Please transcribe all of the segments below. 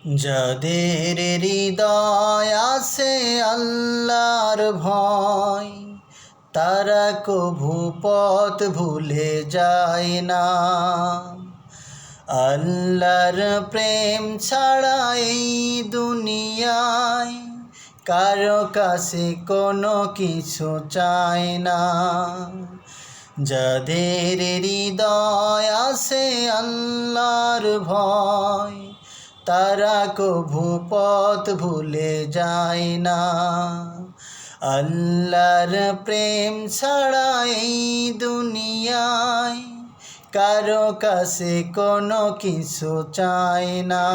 যাদের হৃদয় আছে আল্লাহর ভয়, তারা কভু পথ ভুলে যায় না। আল্লাহর প্রেম ছাড়া এই দুনিয়ায় কারো কাছে কোনো কিছু চায় না। যাদের হৃদয় আছে আল্লাহর ভয়, তারা কভু পথ ভুলে যায় না। আল্লাহর প্রেম ছাড়া এই দুনিয়ায় কারো কাছে কোনো কিছু চায় না।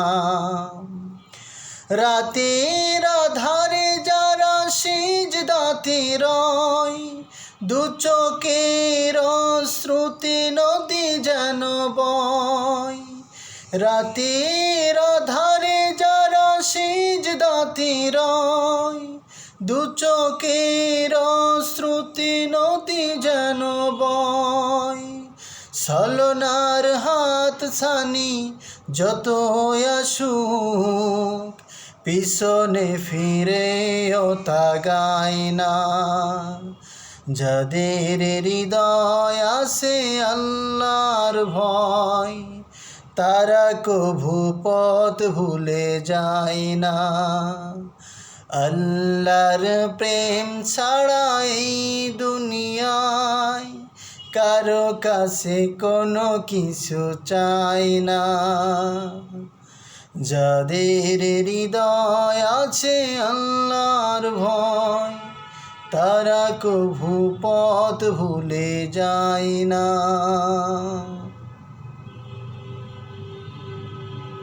রাতের আধারে যারা সিজদাতে রয়, দু চোখের শ্রুতি নদী যেন বয়। রাতের আধারে যারা সিজদাতে রয়, দু চোখের শ্রুতি নদী যেন বয়। ছলনার হাত ছানি যত আসুক, পিছনে ফিরেও তাকায় না। যাদের হৃদয় আছে আল্লাহর ভয়, তারা কভু পথ ভুলে যায় না। আল্লাহর প্রেম ছাড়া এই দুনিয়ায় কারো কাছে কোনো কিছু চায় না। যাদের হৃদয় আছে আল্লাহর ভয়, তারা কভু পথ ভুলে যায় না।